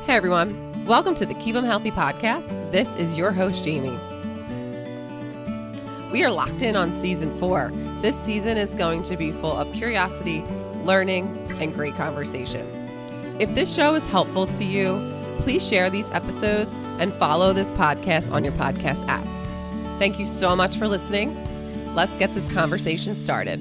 Hey everyone, welcome to the Keep 'em Healthy podcast. This is your host, Jamie. We are locked in on season 4. This season is going to be full of curiosity, learning, and great conversation. If this show is helpful to you, please share these episodes and follow this podcast on your podcast apps. Thank you so much for listening. Let's get this conversation started.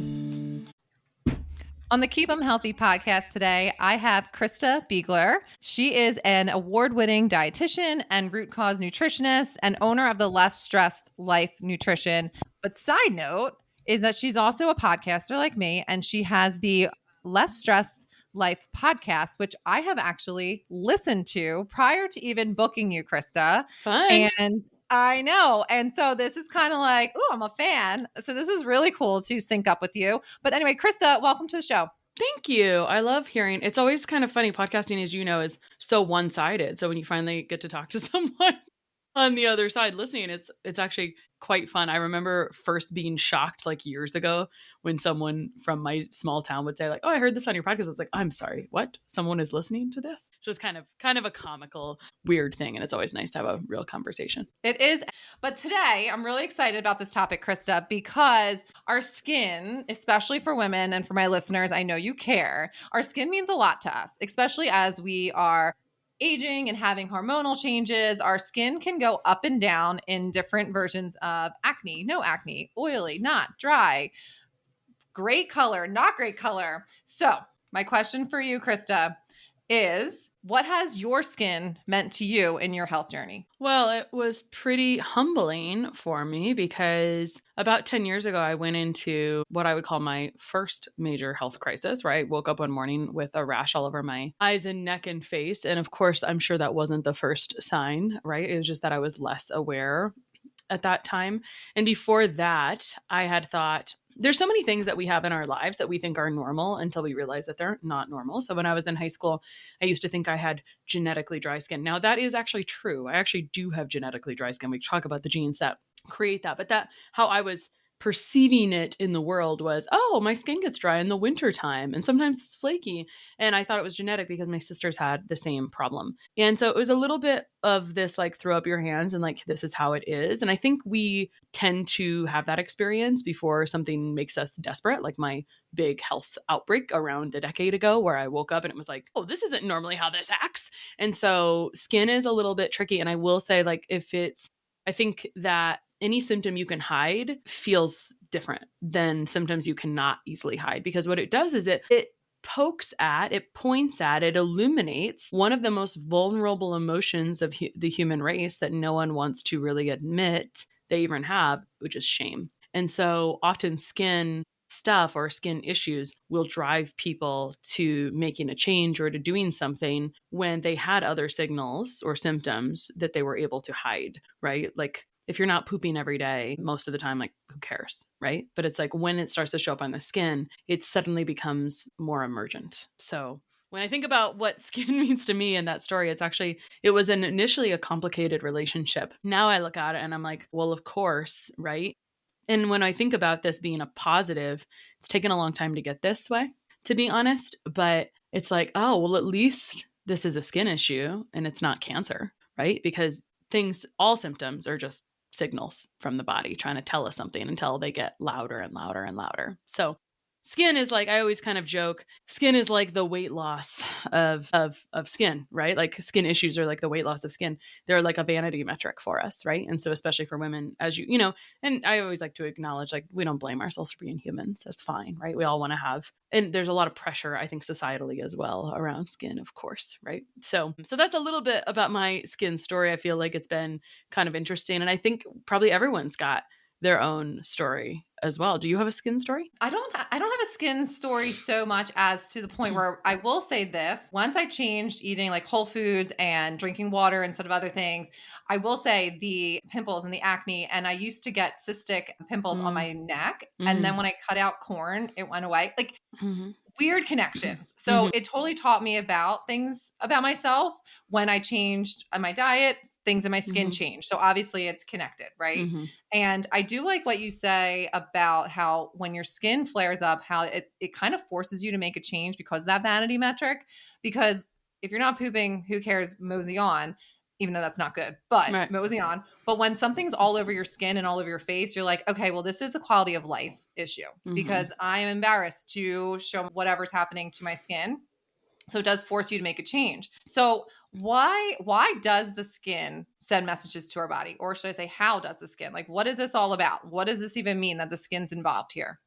On the Keep 'em Healthy podcast today, I have Christa Biegler. She is an award-winning dietitian and root cause nutritionist and owner of the Less Stressed Life Nutrition. But side note is that she's also a podcaster like me, and she has the Less Stressed Life podcast, which I have actually listened to prior to even booking you, Christa. Fun. And I know. And so this is kind of like, oh, I'm a fan. So this is really cool to sync up with you. But anyway, Christa, welcome to the show. Thank you. I love hearing. It's always kind of funny. Podcasting, as you know, is so one-sided. So when you finally get to talk to someone on the other side listening, it's actually quite fun. I remember first being shocked like years ago when someone from my small town would say like, "Oh, I heard this on your podcast." I was like, "I'm sorry, what? Someone is listening to this?" So it's kind of a comical, weird thing, and it's always nice to have a real conversation. It is. But today I'm really excited about this topic, Christa, because our skin, especially for women and for my listeners, I know you care. Our skin means a lot to us, especially as we are aging and having hormonal changes. Our skin can go up and down in different versions of acne, no acne, oily, not dry, great color, not great color. So my question for you, Christa, is what has your skin meant to you in your health journey? Well, it was pretty humbling for me because about 10 years ago, I went into what I would call my first major health crisis, where I woke up one morning with a rash all over my eyes and neck and face. And of course, I'm sure that wasn't the first sign, right? It was just that I was less aware at that time. And before that, I had thought, there's so many things that we have in our lives that we think are normal until we realize that they're not normal. So when I was in high school, I used to think I had genetically dry skin. Now that is actually true. I actually do have genetically dry skin. We talk about the genes that create that, but that how I was perceiving it in the world was, oh, my skin gets dry in the wintertime and sometimes it's flaky. And I thought it was genetic because my sisters had the same problem. And so it was a little bit of this like throw up your hands and like, this is how it is. And I think we tend to have that experience before something makes us desperate, like my big health outbreak around a decade ago where I woke up and it was like, oh, this isn't normally how this acts. And so skin is a little bit tricky. And I will say like, I think that any symptom you can hide feels different than symptoms you cannot easily hide, because what it does is it points at, it illuminates one of the most vulnerable emotions of the human race that no one wants to really admit they even have, which is shame. And so often skin stuff or skin issues will drive people to making a change or to doing something when they had other signals or symptoms that they were able to hide, right? Like, if you're not pooping every day, most of the time, like, who cares, right? But it's like when it starts to show up on the skin, it suddenly becomes more emergent. So when I think about what skin means to me in that story, it was initially a complicated relationship. Now I look at it and I'm like, well, of course, right? And when I think about this being a positive, it's taken a long time to get this way, to be honest. But it's like, oh, well, at least this is a skin issue and it's not cancer, right? Because all symptoms are just signals from the body trying to tell us something until they get louder and louder and louder. So skin is like, I always kind of joke, skin is like the weight loss of skin, right? Like skin issues are like the weight loss of skin. They're like a vanity metric for us, right? And so especially for women, as you know, and I always like to acknowledge, like, we don't blame ourselves for being humans. That's fine, right? We all want to have, and there's a lot of pressure, I think, societally as well around skin, of course, right? So that's a little bit about my skin story. I feel like it's been kind of interesting. And I think probably everyone's got their own story as well. Do you have a skin story? I don't have a skin story so much as to the point where I will say this. Once I changed eating like whole foods and drinking water instead of other things, I will say the pimples and the acne, and I used to get cystic pimples on my neck. And then when I cut out corn, it went away. Like weird connections. So it totally taught me about things about myself. When I changed my diet, things in my skin changed. So obviously it's connected, right? And I do like what you say about how when your skin flares up, how it kind of forces you to make a change because of that vanity metric, because if you're not pooping, who cares? Mosey on, even though that's not good, but Right. mosey on. But when something's all over your skin and all over your face, you're like, okay, well, this is a quality of life issue because I am embarrassed to show whatever's happening to my skin. So it does force you to make a change. So why does the skin send messages to our body? Or should I say, how does the skin? Like, what is this all about? What does this even mean that the skin's involved here?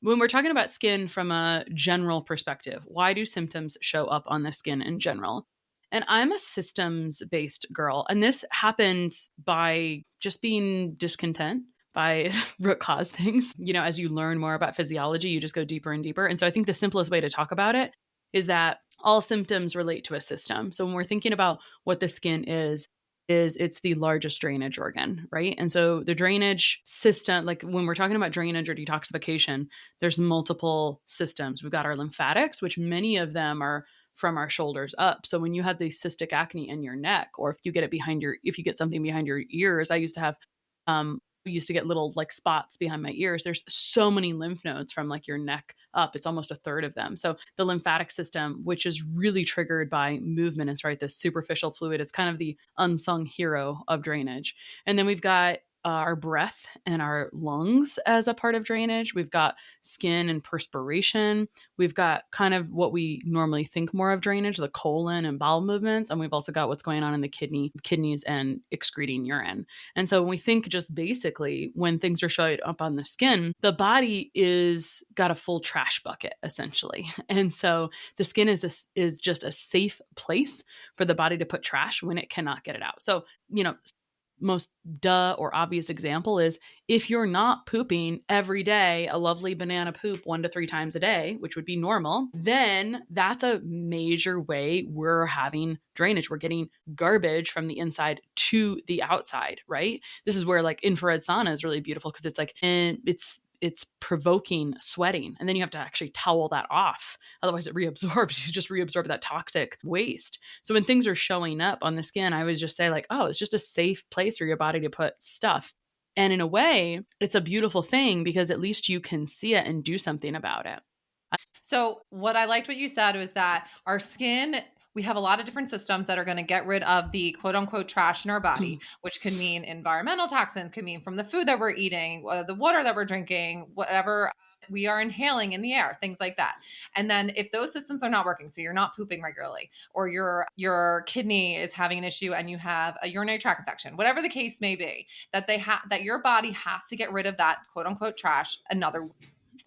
When we're talking about skin from a general perspective, why do symptoms show up on the skin in general? And I'm a systems based girl. And this happened by just being discontent by root cause things. As you learn more about physiology, you just go deeper and deeper. And so I think the simplest way to talk about it is that all symptoms relate to a system. So when we're thinking about what the skin is it's the largest drainage organ, right? And so the drainage system, like when we're talking about drainage or detoxification, there's multiple systems. We've got our lymphatics, which many of them are from our shoulders up. So when you have the cystic acne in your neck, or if you get something behind your ears, I used to get little like spots behind my ears. There's so many lymph nodes from like your neck up. It's almost a third of them. So the lymphatic system, which is really triggered by movement, it's right, this superficial fluid. It's kind of the unsung hero of drainage. And then we've got our breath and our lungs as a part of drainage. We've got skin and perspiration. We've got kind of what we normally think more of drainage, the colon and bowel movements. And we've also got what's going on in the kidneys and excreting urine. And so when we think just basically when things are showing up on the skin, the body is got a full trash bucket essentially. And so the skin is just a safe place for the body to put trash when it cannot get it out. So, most or obvious example is if you're not pooping every day, a lovely banana poop 1 to 3 times a day, which would be normal, then that's a major way we're having drainage. We're getting garbage from the inside to the outside, right? This is where like infrared sauna is really beautiful because it's like, and it's provoking sweating. And then you have to actually towel that off. Otherwise it reabsorbs. You just reabsorb that toxic waste. So when things are showing up on the skin, I always just say like, oh, it's just a safe place for your body to put stuff. And in a way, it's a beautiful thing because at least you can see it and do something about it. So what I liked what you said was that our skin, we have a lot of different systems that are going to get rid of the quote unquote trash in our body, which can mean environmental toxins, could mean from the food that we're eating, the water that we're drinking, whatever we are inhaling in the air, things like that. And then if those systems are not working, so you're not pooping regularly, or your kidney is having an issue and you have a urinary tract infection, whatever the case may be, that your body has to get rid of that quote unquote trash another way.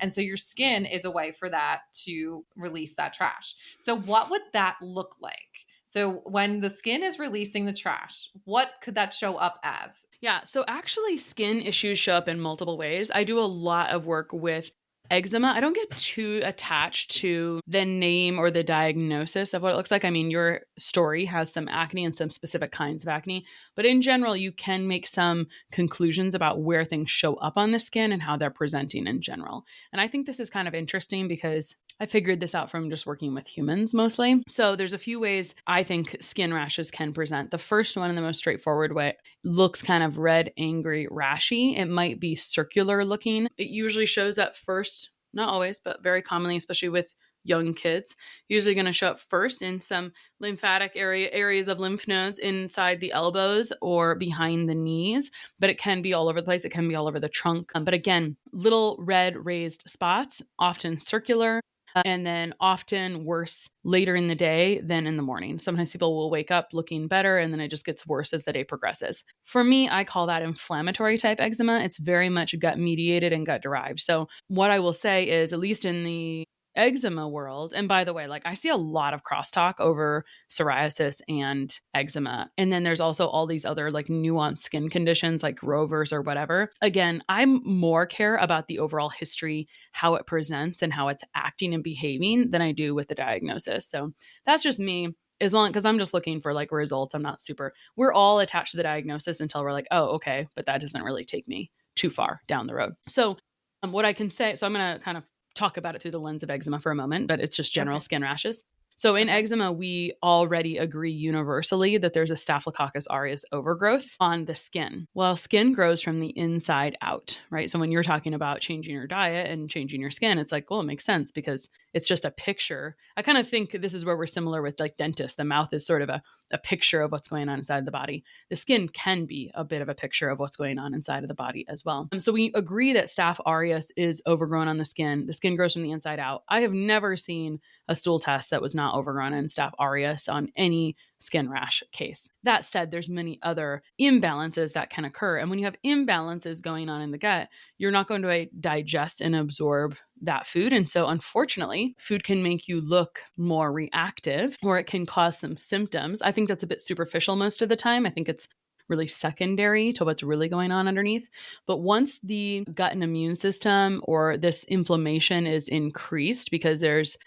And so your skin is a way for that to release that trash. So what would that look like? So when the skin is releasing the trash, what could that show up as? Yeah. So actually skin issues show up in multiple ways. I do a lot of work with eczema. I don't get too attached to the name or the diagnosis of what it looks like. I mean, your story has some acne and some specific kinds of acne, but in general, you can make some conclusions about where things show up on the skin and how they're presenting in general. And I think this is kind of interesting because I figured this out from just working with humans mostly. So there's a few ways I think skin rashes can present. The first one, and the most straightforward way, looks kind of red, angry, rashy. It might be circular looking. It usually shows up first, not always, but very commonly, especially with young kids, usually going to show up first in some lymphatic areas of lymph nodes inside the elbows or behind the knees, but it can be all over the place. It can be all over the trunk. But again, little red raised spots, often circular. And then often worse later in the day than in the morning. Sometimes people will wake up looking better and then it just gets worse as the day progresses. For me, I call that inflammatory type eczema. It's very much gut mediated and gut derived. So what I will say is, at least in the eczema world, and by the way, like I see a lot of crosstalk over psoriasis and eczema. And then there's also all these other like nuanced skin conditions like Rovers or whatever. Again, I'm more care about the overall history, how it presents and how it's acting and behaving than I do with the diagnosis. So that's just me. As long because I'm just looking for like results. We're all attached to the diagnosis until we're like, oh, okay, but that doesn't really take me too far down the road. So what I can say, so I'm going to kind of talk about it through the lens of eczema for a moment, but it's just general skin rashes. So in eczema, we already agree universally that there's a Staphylococcus aureus overgrowth on the skin. Well, skin grows from the inside out, right? So when you're talking about changing your diet and changing your skin, it's like, well, it makes sense because it's just a picture. I kind of think this is where we're similar with like dentists. The mouth is sort of a picture of what's going on inside the body. The skin can be a bit of a picture of what's going on inside of the body as well. So we agree that Staph aureus is overgrown on the skin. The skin grows from the inside out. I have never seen a stool test that was not overgrown in Staph aureus on any skin rash case. That said, there's many other imbalances that can occur. And when you have imbalances going on in the gut, you're not going to digest and absorb that food. And so unfortunately, food can make you look more reactive, or it can cause some symptoms. I think that's a bit superficial most of the time. I think it's really secondary to what's really going on underneath. But once the gut and immune system or this inflammation is increased because there's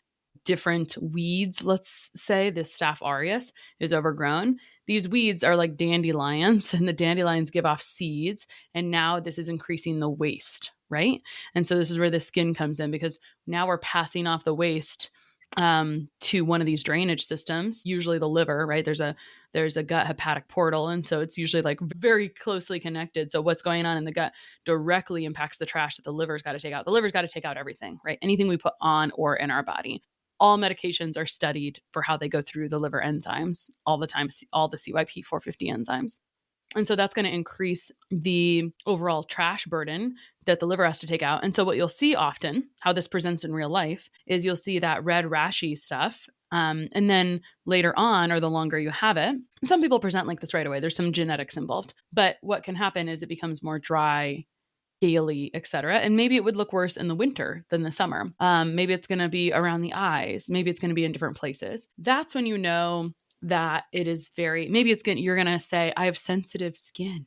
different weeds, let's say this Staph aureus is overgrown. These weeds are like dandelions, and the dandelions give off seeds. And now this is increasing the waste, right? And so this is where the skin comes in, because now we're passing off the waste to one of these drainage systems, usually the liver, right? There's a gut hepatic portal. And so it's usually like very closely connected. So what's going on in the gut directly impacts the trash that the liver's got to take out. The liver's got to take out everything, right? Anything we put on or in our body. All medications are studied for how they go through the liver enzymes all the time, all the CYP450 enzymes. And so that's going to increase the overall trash burden that the liver has to take out. And so what you'll see often, how this presents in real life, is you'll see that red rashy stuff. And then later on, or the longer you have it, some people present like this right away. There's some genetics involved. But what can happen is it becomes more dry, scaly, etc. And maybe it would look worse in the winter than the summer. Maybe it's going to be around the eyes. Maybe it's going to be in different places. That's when you know that it is you're going to say, I have sensitive skin,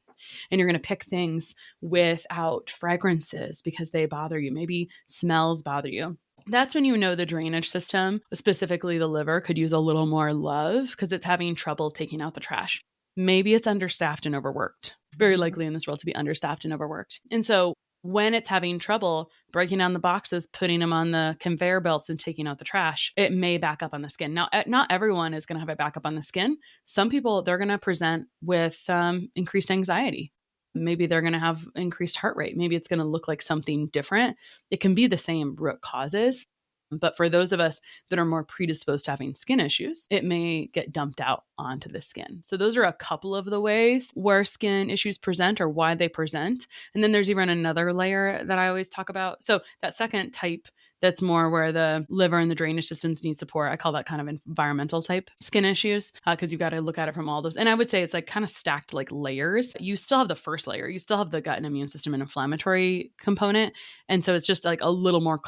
and you're going to pick things without fragrances because they bother you. Maybe smells bother you. That's when you know the drainage system, specifically the liver, could use a little more love because it's having trouble taking out the trash. Maybe it's understaffed and overworked. Very likely in this world to be understaffed and overworked. And so when it's having trouble breaking down the boxes, putting them on the conveyor belts and taking out the trash, it may back up on the skin. Now, not everyone is going to have it back up on the skin. Some people, they're going to present with increased anxiety. Maybe they're going to have increased heart rate. Maybe it's going to look like something different. It can be the same root causes. But for those of us that are more predisposed to having skin issues, it may get dumped out onto the skin. So those are a couple of the ways where skin issues present or why they present. And then there's even another layer that I always talk about. So that second type, that's more where the liver and the drainage systems need support. I call that kind of environmental type skin issues because you've got to look at it from all those. And I would say it's like kind of stacked like layers. You still have the first layer. You still have the gut and immune system and inflammatory component. And so it's just like a little more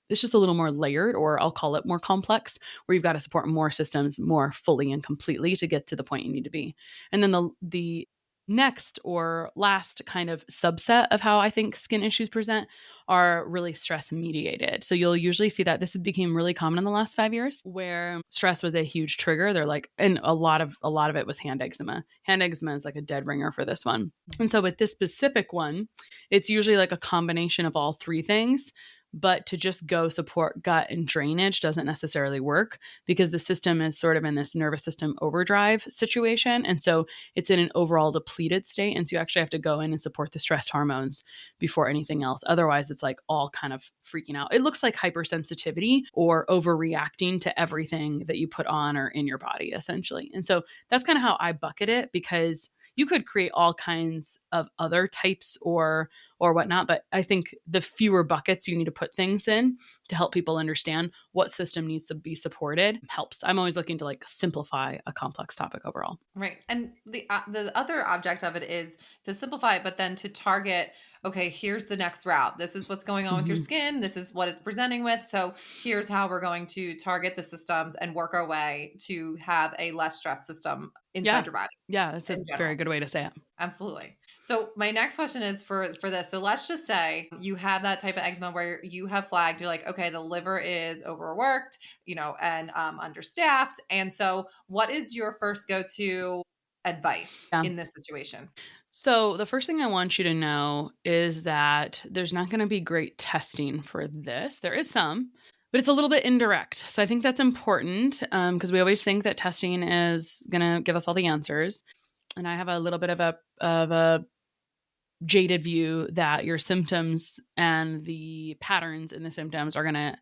it's just a little more layered, or I'll call it more complex, where you've got to support more systems more fully and completely to get to the point you need to be. And then the next or last kind of subset of how I think skin issues present are really stress mediated. So you'll usually see that this became really common in the last 5 years, where stress was a huge trigger. They're like, and a lot of it was hand eczema. Hand eczema is like a dead ringer for this one. And so with this specific one, it's usually like a combination of all three things. But to just go support gut and drainage doesn't necessarily work because the system is sort of in this nervous system overdrive situation. And so it's in an overall depleted state. And so you actually have to go in and support the stress hormones before anything else. Otherwise, it's like all kind of freaking out. It looks like hypersensitivity or overreacting to everything that you put on or in your body, essentially. And so that's kind of how I bucket it, because you could create all kinds of other types or whatnot, but I think the fewer buckets you need to put things in to help people understand what system needs to be supported helps. I'm always looking to like simplify a complex topic overall. Right. And the other object of it is to simplify it, but then to target, okay, here's the next route. This is what's going on with your skin. This is what it's presenting with. So here's how we're going to target the systems and work our way to have a less stressed system inside your body. Yeah, that's a very good way to say it. Absolutely. So my next question is for this. So let's just say you have that type of eczema where you have flagged, you're like, okay, the liver is overworked, and understaffed. And so what is your first go-to advice in this situation? So the first thing I want you to know is that there's not going to be great testing for this. There is some, but it's a little bit indirect. So I think that's important because we always think that testing is going to give us all the answers. And I have a little bit of a jaded view that your symptoms and the patterns in the symptoms are going to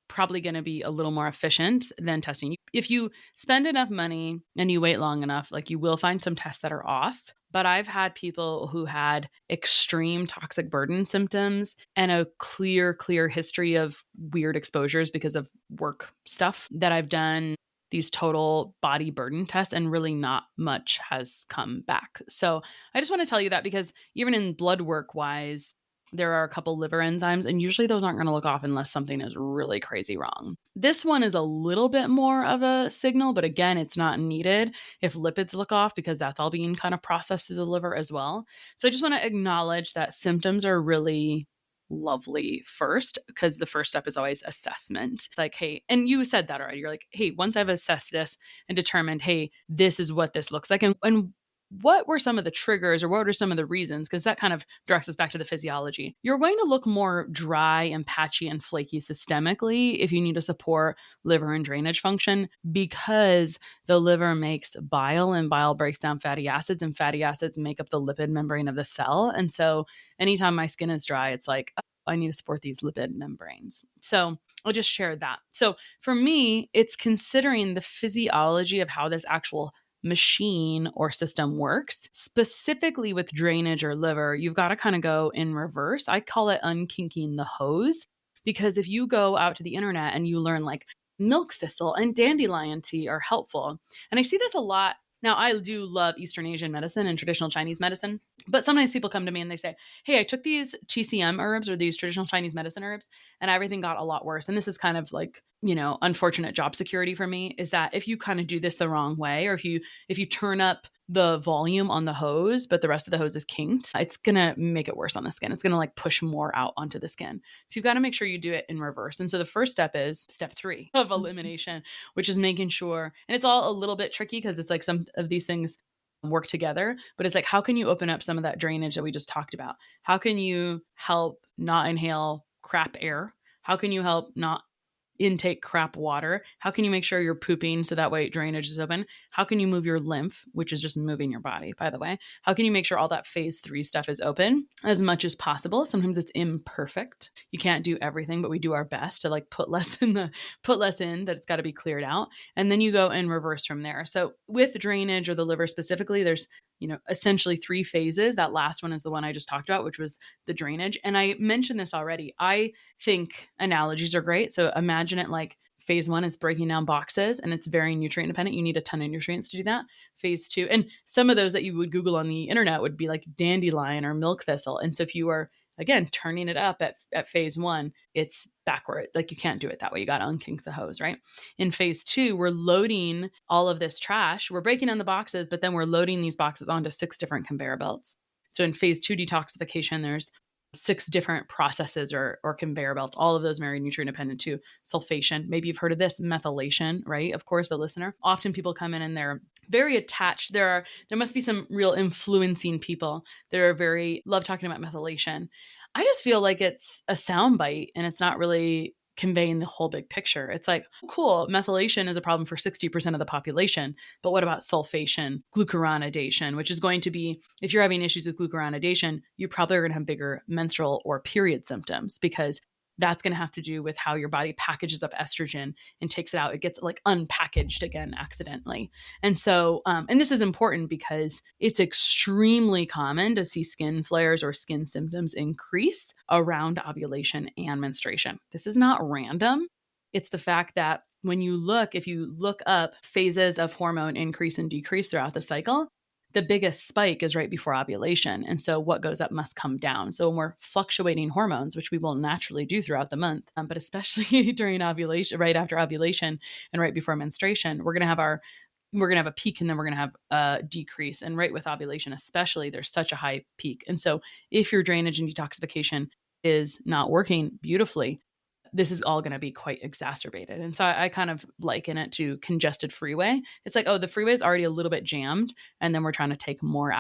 probably going to be a little more efficient than testing. If you spend enough money and you wait long enough, like you will find some tests that are off. But I've had people who had extreme toxic burden symptoms and a clear history of weird exposures because of work stuff that I've done these total body burden tests, and really not much has come back. So I just want to tell you that, because even in blood work wise, there are a couple liver enzymes, and usually those aren't going to look off unless something is really crazy wrong. This one is a little bit more of a signal, but again, it's not needed if lipids look off, because that's all being kind of processed through the liver as well. So I just want to acknowledge that symptoms are really lovely first, because the first step is always assessment. Like, hey, and you said that already. You're like, hey, once I've assessed this and determined, hey, this is what this looks like, and what were some of the triggers, or what were some of the reasons? Because that kind of directs us back to the physiology. You're going to look more dry and patchy and flaky systemically if you need to support liver and drainage function, because the liver makes bile, and bile breaks down fatty acids, and fatty acids make up the lipid membrane of the cell. And so anytime my skin is dry, it's like, oh, I need to support these lipid membranes. So I'll just share that. So for me, it's considering the physiology of how this actual machine or system works. Specifically with drainage or liver, you've got to kind of go in reverse. I call it unkinking the hose, because if you go out to the internet and you learn like milk thistle and dandelion tea are helpful, and I see this a lot. Now, I do love Eastern Asian medicine and traditional Chinese medicine, but sometimes people come to me and they say, hey, I took these TCM herbs, or these traditional Chinese medicine herbs, and everything got a lot worse. And this is kind of like, unfortunate job security for me, is that if you kind of do this the wrong way, or if you turn up the volume on the hose, but the rest of the hose is kinked, it's going to make it worse on the skin. It's going to like push more out onto the skin. So you've got to make sure you do it in reverse. And so the first step is step 3 of elimination, which is making sure, and it's all a little bit tricky because it's like some of these things work together, but it's like, how can you open up some of that drainage that we just talked about? How can you help not inhale crap air? How can you help not intake crap water? How can you make sure you're pooping so that way drainage is open? How can you move your lymph, which is just moving your body, by the way? How can you make sure all that phase 3 stuff is open as much as possible? Sometimes it's imperfect. You can't do everything, but we do our best to like put less in, that it's got to be cleared out. And then you go in reverse from there. So with drainage or the liver specifically, there's essentially 3 phases. That last one is the one I just talked about, which was the drainage. And I mentioned this already. I think analogies are great. So imagine it like phase 1 is breaking down boxes, and it's very nutrient dependent. You need a ton of nutrients to do that. Phase 2, and some of those that you would Google on the internet would be like dandelion or milk thistle. And so if you are, again, turning it up at phase 1, it's backward. Like you can't do it that way. You got to unkink the hose, right? In phase 2, we're loading all of this trash. We're breaking down the boxes, but then we're loading these boxes onto 6 different conveyor belts. So in phase 2 detoxification, there's 6 different processes or conveyor belts. All of those very nutrient dependent too. Sulfation. Maybe you've heard of this. Methylation, right? Of course, the listener. Often people come in and they're very attached. There must be some real influencing people that are very love talking about methylation. I just feel like it's a soundbite and it's not really conveying the whole big picture. It's like, cool, methylation is a problem for 60% of the population, but what about sulfation, glucuronidation, which is going to be, if you're having issues with glucuronidation, you probably are going to have bigger menstrual or period symptoms, because that's going to have to do with how your body packages up estrogen and takes it out. It gets like unpackaged again accidentally. And so, and this is important because it's extremely common to see skin flares or skin symptoms increase around ovulation and menstruation. This is not random. It's the fact that if you look up phases of hormone increase and decrease throughout the cycle, the biggest spike is right before ovulation. And so what goes up must come down. So when we're fluctuating hormones, which we will naturally do throughout the month, but especially during ovulation, right after ovulation and right before menstruation, we're going to have a peak and then we're going to have a decrease. And right with ovulation, especially, there's such a high peak. And so if your drainage and detoxification is not working beautifully, this is all going to be quite exacerbated. And so I kind of liken it to congested freeway. It's like, oh, the freeway is already a little bit jammed, and then we're trying to take more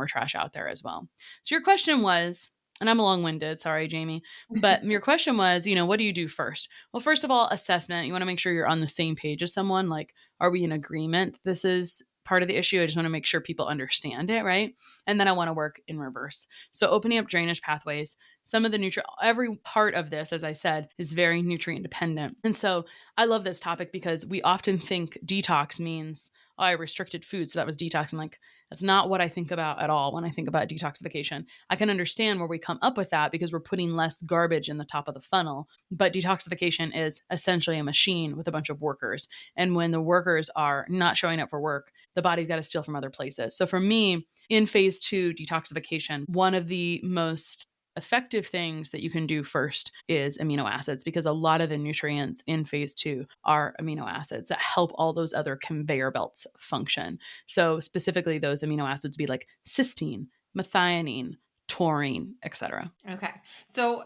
trash out there as well. So your question was, and I'm long-winded, sorry, Jamie, but your question was, what do you do first? Well, first of all, assessment. You want to make sure you're on the same page as someone. Like, are we in agreement? This is part of the issue. I just want to make sure people understand it, right? And then I want to work in reverse. So opening up drainage pathways, some of the every part of this, as I said, is very nutrient dependent. And so I love this topic because we often think detox means, oh, I restricted food, so that was detox. I'm like, that's not what I think about at all when I think about detoxification. I can understand where we come up with that because we're putting less garbage in the top of the funnel. But detoxification is essentially a machine with a bunch of workers. And when the workers are not showing up for work, the body's got to steal from other places. So for me, in phase 2 detoxification, one of the most effective things that you can do first is amino acids, because a lot of the nutrients in phase 2 are amino acids that help all those other conveyor belts function. So specifically, those amino acids be like cysteine, methionine, taurine, etc. Okay. So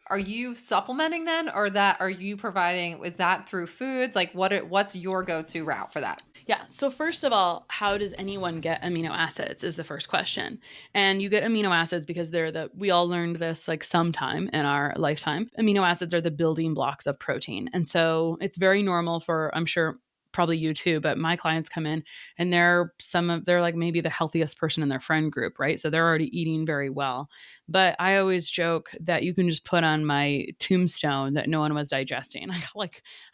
are you supplementing then, or that are you providing, is that through foods? Like what's your go-to route for that? Yeah. So first of all, how does anyone get amino acids is the first question. And you get amino acids because we all learned this like sometime in our lifetime. Amino acids are the building blocks of protein. And so it's very normal for, I'm sure, probably you too, but my clients come in and they're like maybe the healthiest person in their friend group, right? So they're already eating very well. But I always joke that you can just put on my tombstone that no one was digesting. I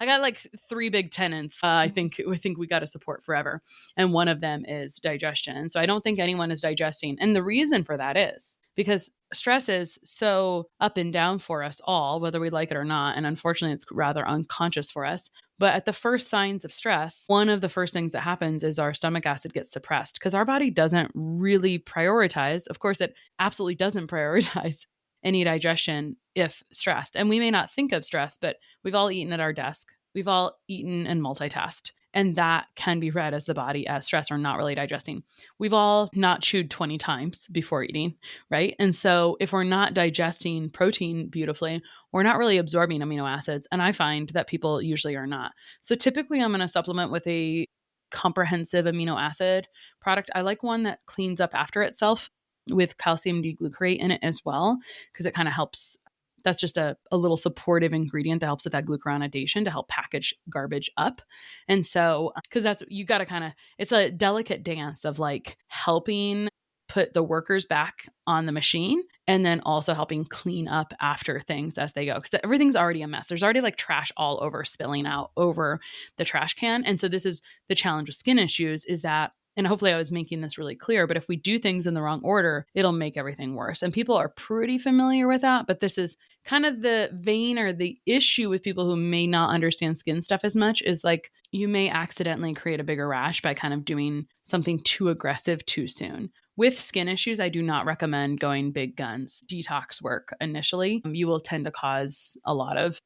got like 3 big tenets. I think we got to support forever. And one of them is digestion. So I don't think anyone is digesting. And the reason for that is because stress is so up and down for us all, whether we like it or not. And unfortunately, it's rather unconscious for us. But at the first signs of stress, one of the first things that happens is our stomach acid gets suppressed because our body doesn't really prioritize. Of course, it absolutely doesn't prioritize any digestion if stressed. And we may not think of stress, but we've all eaten at our desk. We've all eaten and multitasked. And that can be read as the body as stress or not really digesting. We've all not chewed 20 times before eating, right? And so if we're not digesting protein beautifully, we're not really absorbing amino acids. And I find that people usually are not. So typically I'm going to supplement with a comprehensive amino acid product. I like one that cleans up after itself with calcium D-glucarate in it as well, because it kind of helps. That's just a little supportive ingredient that helps with that glucuronidation to help package garbage up. And so, because you got to it's a delicate dance of like helping put the workers back on the machine and then also helping clean up after things as they go. Because everything's already a mess. There's already like trash all over spilling out over the trash can. And so this is the challenge with skin issues is that, and hopefully I was making this really clear, but if we do things in the wrong order, it'll make everything worse. And people are pretty familiar with that, but this is kind of the vein or the issue with people who may not understand skin stuff as much is like you may accidentally create a bigger rash by kind of doing something too aggressive too soon. With skin issues, I do not recommend going big guns detox work initially. You will tend to cause a lot of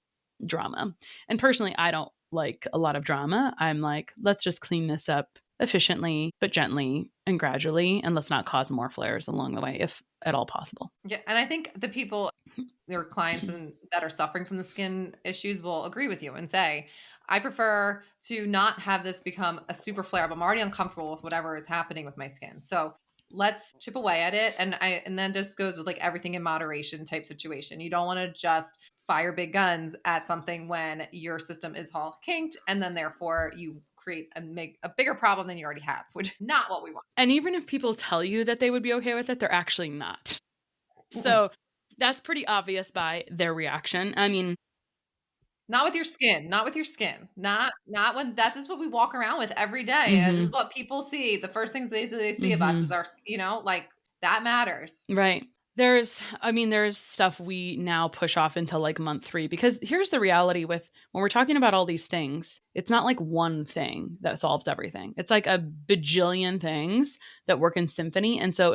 drama. And personally, I don't like a lot of drama. I'm like, let's just clean this up efficiently, but gently and gradually, and let's not cause more flares along the way, if at all possible. Yeah. And I think the people, your clients that are suffering from the skin issues will agree with you and say, I prefer to not have this become a super flare up. I'm already uncomfortable with whatever is happening with my skin. So let's chip away at it. And then just goes with like everything in moderation type situation. You don't want to just fire big guns at something when your system is all kinked, and then therefore you make a bigger problem than you already have, which is not what we want. And even if people tell you that they would be okay with it, they're actually not. So that's pretty obvious by their reaction. I mean, not with your skin, not when that is what we walk around with every day. Mm-hmm. And this is what people see. The first things they see of us is our, like that matters. Right. There's stuff we now push off until like month 3, because here's the reality with when we're talking about all these things, it's not like one thing that solves everything. It's like a bajillion things that work in symphony. And so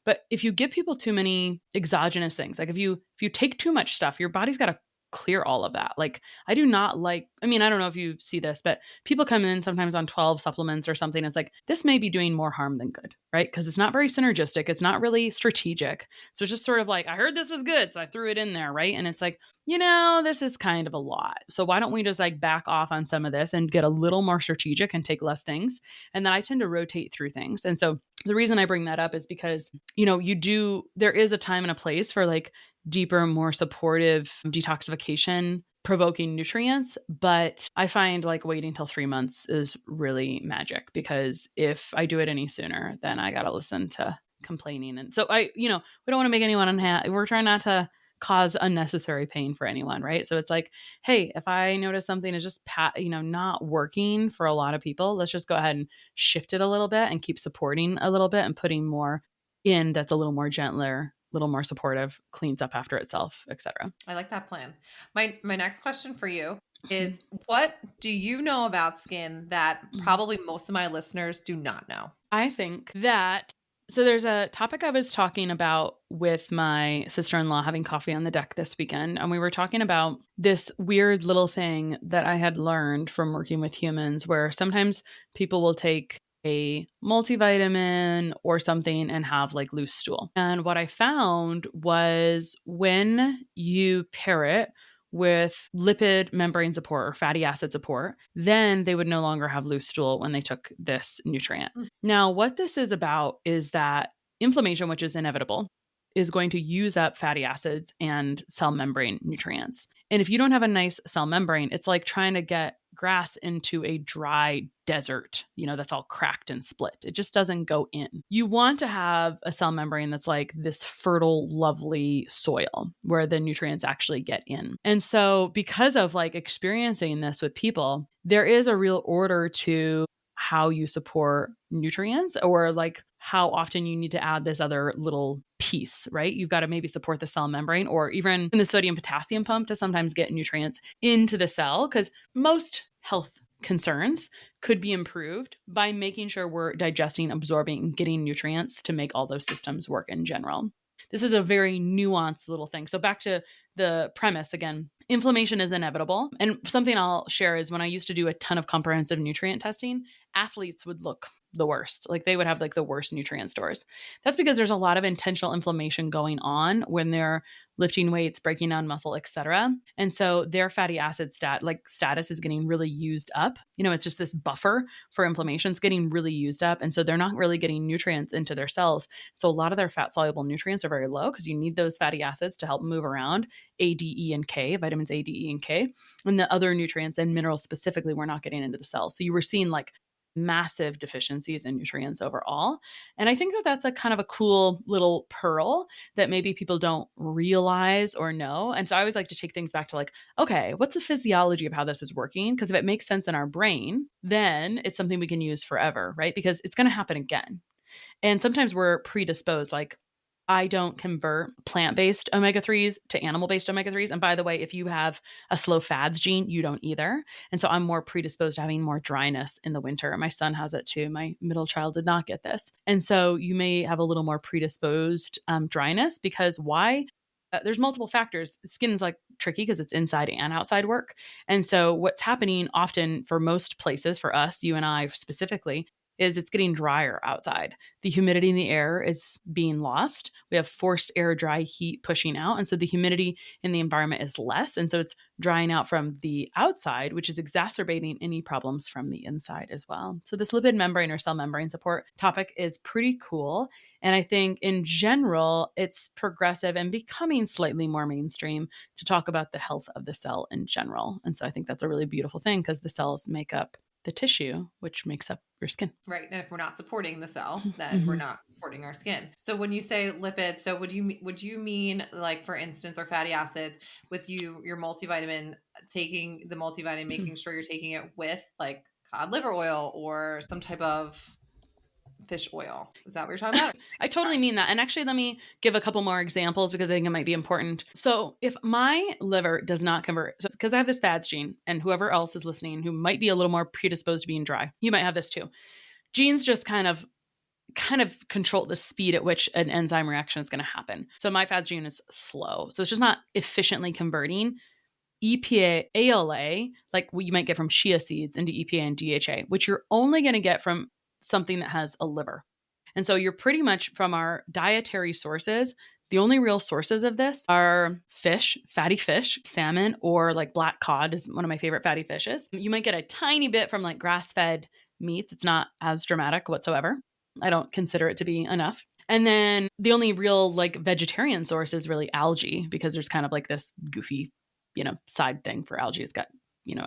but if you give people too many exogenous things, like if you take too much stuff, your body's got to clear all of that. Like I don't know if you see this, but people come in sometimes on 12 supplements or something. It's like, this may be doing more harm than good, right? Because it's not very synergistic. It's not really strategic. So it's just sort of like, I heard this was good, so I threw it in there, right? And it's like, this is kind of a lot. So why don't we just like back off on some of this and get a little more strategic and take less things? And then I tend to rotate through things. And so the reason I bring that up is because, there is a time and a place for like deeper, more supportive detoxification provoking nutrients. But I find like waiting till 3 months is really magic, because if I do it any sooner, then I got to listen to complaining. And so we don't want to make anyone unhappy. We're trying not to cause unnecessary pain for anyone, right? So it's like, hey, if I notice something is just not working for a lot of people, let's just go ahead and shift it a little bit and keep supporting a little bit and putting more in that's a little more gentler, a little more supportive, cleans up after itself, etc. I like that plan. My next question for you is, what do you know about skin that probably most of my listeners do not know? I think that so there's a topic I was talking about with my sister-in-law having coffee on the deck this weekend. And we were talking about this weird little thing that I had learned from working with humans where sometimes people will take a multivitamin or something and have like loose stool. And what I found was when you pair it with lipid membrane support or fatty acid support, then they would no longer have loose stool when they took this nutrient. Now, what this is about is that inflammation, which is inevitable, is going to use up fatty acids and cell membrane nutrients. And if you don't have a nice cell membrane, it's like trying to get grass into a dry desert, that's all cracked and split. It just doesn't go in. You want to have a cell membrane that's like this fertile, lovely soil where the nutrients actually get in. And so because of like experiencing this with people, there is a real order to how you support nutrients or like how often you need to add this other little piece, right? You've got to maybe support the cell membrane or even in the sodium potassium pump to sometimes get nutrients into the cell, because most health concerns could be improved by making sure we're digesting, absorbing, getting nutrients to make all those systems work in general. This is a very nuanced little thing. So back to the premise again, inflammation is inevitable. And something I'll share is when I used to do a ton of comprehensive nutrient testing, athletes would look the worst. Like they would have like the worst nutrient stores. That's because there's a lot of intentional inflammation going on when they're lifting weights, breaking down muscle, etc. And so their fatty acid status is getting really used up. It's just this buffer for inflammation. It's getting really used up. And so they're not really getting nutrients into their cells. So a lot of their fat soluble nutrients are very low because you need those fatty acids to help move around. A, D, E, and K, vitamins A, D, E, and K. And the other nutrients and minerals specifically we're not getting into the cells. So you were seeing like massive deficiencies in nutrients overall. And I think that that's a kind of a cool little pearl that maybe people don't realize or know. And so I always like to take things back to like, okay, what's the physiology of how this is working? Because if it makes sense in our brain, then it's something we can use forever, right? Because it's going to happen again. And sometimes we're predisposed, like I don't convert plant-based omega-3s to animal-based omega-3s. And by the way, if you have a slow fads gene, you don't either. And so I'm more predisposed to having more dryness in the winter. My son has it too. My middle child did not get this. And so you may have a little more predisposed dryness because why? There's multiple factors. Skin's like tricky because it's inside and outside work. And so what's happening often for most places, for us, you and I specifically, is it's getting drier outside. The humidity in the air is being lost. We have forced air dry heat pushing out. And so the humidity in the environment is less. And so it's drying out from the outside, which is exacerbating any problems from the inside as well. So this lipid membrane or cell membrane support topic is pretty cool. And I think in general, it's progressive and becoming slightly more mainstream to talk about the health of the cell in general. And so I think that's a really beautiful thing because the cells make up the tissue, which makes up your skin. Right. And if we're not supporting the cell, then we're not supporting our skin. So when you say lipids, so would you mean like, for instance, or fatty acids with your multivitamin, taking the multivitamin, making sure you're taking it with like cod liver oil or some type of fish oil? Is that what you're talking about? I totally mean that. And actually, let me give a couple more examples because I think it might be important. So if my liver does not convert, because I have this FADS gene, and whoever else is listening who might be a little more predisposed to being dry, you might have this too. Genes just kind of control the speed at which an enzyme reaction is going to happen. So my FADS gene is slow. So it's just not efficiently converting EPA, ALA, like what you might get from chia seeds, into EPA and DHA, which you're only going to get from something that has a liver. And so you're pretty much from our dietary sources, the only real sources of this are fish, fatty fish, salmon, or like black cod is one of my favorite fatty fishes. You might get a tiny bit from like grass-fed meats. It's not as dramatic whatsoever. I don't consider it to be enough. And then the only real like vegetarian source is really algae, because there's kind of like this goofy, side thing for algae. It's got,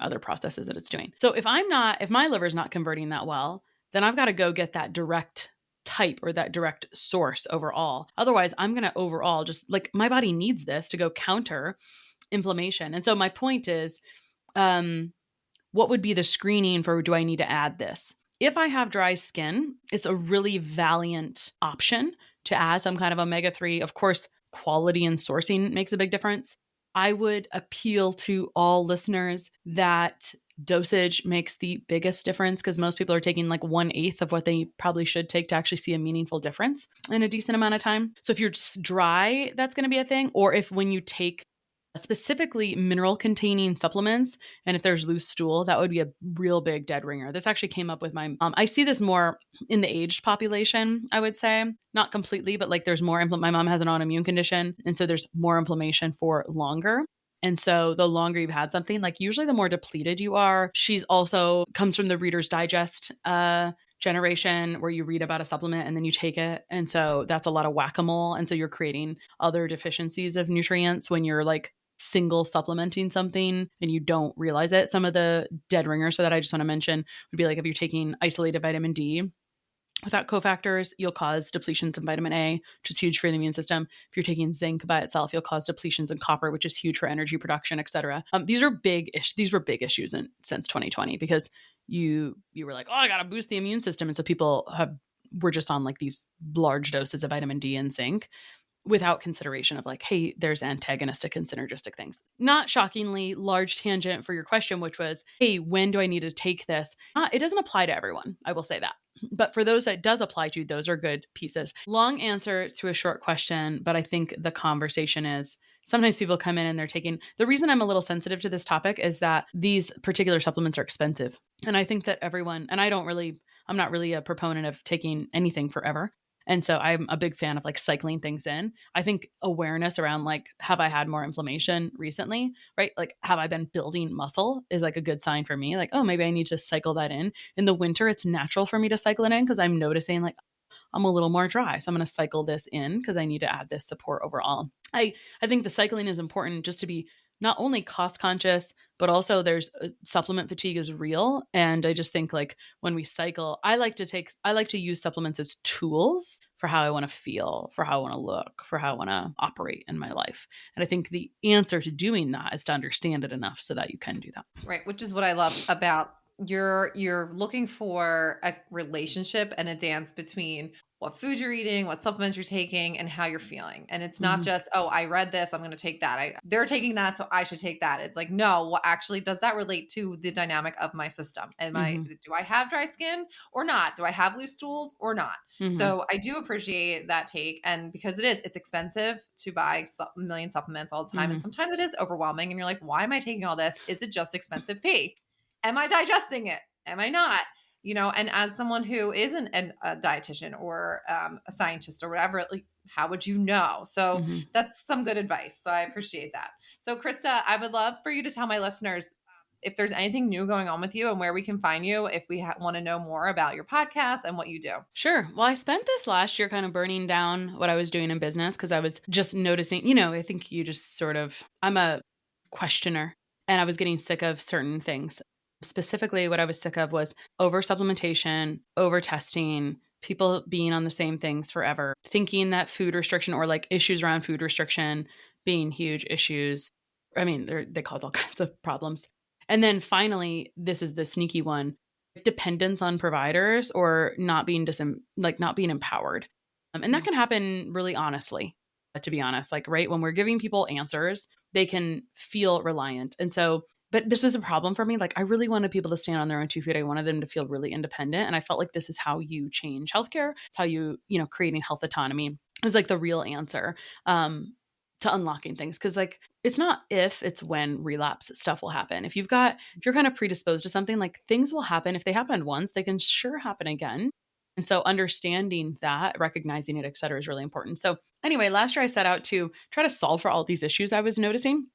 other processes that it's doing. So if my liver's not converting that well, then I've got to go get that direct type or that direct source overall. Otherwise, I'm going to overall just like my body needs this to go counter inflammation. And so my point is, what would be the screening for, do I need to add this? If I have dry skin, it's a really valiant option to add some kind of omega-3. Of course, quality and sourcing makes a big difference. I would appeal to all listeners that dosage makes the biggest difference, because most people are taking like 1/8 of what they probably should take to actually see a meaningful difference in a decent amount of time. So if you're just dry, that's going to be a thing. Or if when you take specifically mineral containing supplements, and if there's loose stool, that would be a real big dead ringer. This actually came up with my mom. I see this more in the aged population, I would say. Not completely, but like there's more, my mom has an autoimmune condition. And so there's more inflammation for longer. And so the longer you've had something, like usually the more depleted you are. She's also comes from the Reader's Digest generation, where you read about a supplement and then you take it. And so that's a lot of whack-a-mole. And so you're creating other deficiencies of nutrients when you're like single supplementing something and you don't realize it. Some of the dead ringers for that I just want to mention would be like if you're taking isolated vitamin D without cofactors, you'll cause depletions in vitamin A, which is huge for the immune system. If you're taking zinc by itself, you'll cause depletions in copper, which is huge for energy production, et cetera. These were big issues since 2020, because you were like, oh, I got to boost the immune system. And so people were just on like these large doses of vitamin D and zinc, without consideration of like, hey, there's antagonistic and synergistic things. Not shockingly, large tangent for your question, which was, hey, when do I need to take this? It doesn't apply to everyone. I will say that. But for those that it does apply to, those are good pieces. Long answer to a short question, but I think the conversation is, sometimes people come in and they're taking, the reason I'm a little sensitive to this topic is that these particular supplements are expensive. And I think that everyone, and I'm not really a proponent of taking anything forever. And so I'm a big fan of like cycling things in. I think awareness around like, have I had more inflammation recently, right? Like, have I been building muscle is like a good sign for me. Like, oh, maybe I need to cycle that in. In the winter, it's natural for me to cycle it in because I'm noticing like I'm a little more dry. So I'm going to cycle this in because I need to add this support overall. I think the cycling is important just to be not only cost conscious, but also there's supplement fatigue is real. And I just think like when we cycle, I like to use supplements as tools for how I want to feel, for how I want to look, for how I want to operate in my life. And I think the answer to doing that is to understand it enough so that you can do that. Right. Which is what I love about you're looking for a relationship and a dance between what food you're eating, what supplements you're taking, and how you're feeling. And it's not just, oh, I read this, I'm going to take that. They're taking that, so I should take that. It's like, no, what actually does that relate to the dynamic of my system? Do I have dry skin or not? Do I have loose stools or not? So I do appreciate that take. And because it's expensive to buy a million supplements all the time. And sometimes it is overwhelming. And you're like, why am I taking all this? Is it just expensive pee? Am I digesting it? Am I not? And as someone who isn't a dietitian or a scientist or whatever, like, how would you know? So that's some good advice. So I appreciate that. So Christa, I would love for you to tell my listeners if there's anything new going on with you and where we can find you if we want to know more about your podcast and what you do. Sure. Well, I spent this last year kind of burning down what I was doing in business because I was just noticing, I think you just I'm a questioner and I was getting sick of certain things. Specifically, what I was sick of was over supplementation, over testing, people being on the same things forever, thinking that food restriction or like issues around food restriction being huge issues. I mean, they cause all kinds of problems. And then finally, this is the sneaky one, dependence on providers or not being empowered. And that can happen really honestly, to be honest, like, right, when we're giving people answers, they can feel reliant. And so, but this was a problem for me. Like, I really wanted people to stand on their own 2 feet. I wanted them to feel really independent. And I felt like this is how you change healthcare. It's how you, creating health autonomy is like the real answer to unlocking things. Cause like, it's not if, it's when relapse stuff will happen. If you're kind of predisposed to something, like things will happen. If they happened once, they can sure happen again. And so understanding that, recognizing it, et cetera, is really important. So anyway, last year I set out to try to solve for all these issues I was noticing,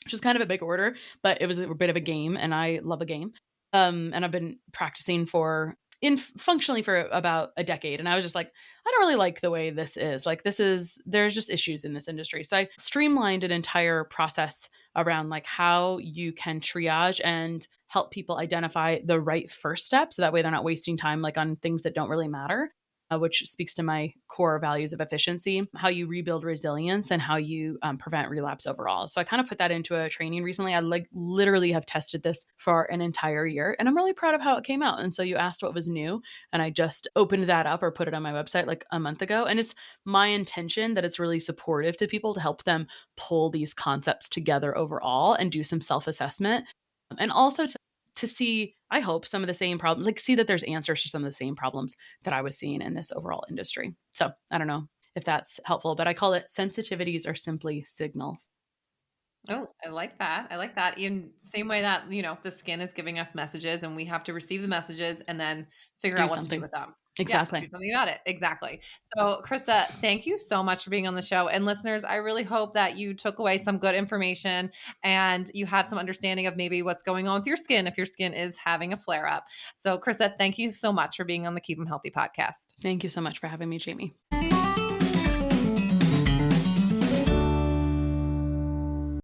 which is kind of a big order, but it was a bit of a game and I love a game. And I've been practicing functionally for about a decade. And I was just like, I don't really like the way this is. Like, there's just issues in this industry. So I streamlined an entire process around like how you can triage and help people identify the right first step. So that way they're not wasting time like on things that don't really matter. which speaks to my core values of efficiency, how you rebuild resilience, and how you prevent relapse overall. So I kind of put that into a training recently. I literally have tested this for an entire year, and I'm really proud of how it came out. And so you asked what was new, and I just opened that up or put it on my website like a month ago. And it's my intention that it's really supportive to people to help them pull these concepts together overall and do some self-assessment. And also to see, I hope, some of the same problems, like see that there's answers to some of the same problems that I was seeing in this overall industry. So I don't know if that's helpful, but I call it sensitivities or simply signals. Oh, I like that. I like that. In same way that, the skin is giving us messages and we have to receive the messages and then figure out what to do with them. Exactly. Yeah, do something about it. Exactly. So, Christa, thank you so much for being on the show. And listeners, I really hope that you took away some good information and you have some understanding of maybe what's going on with your skin if your skin is having a flare up. So, Christa, thank you so much for being on the Keep 'Em Healthy podcast. Thank you so much for having me, Jamie.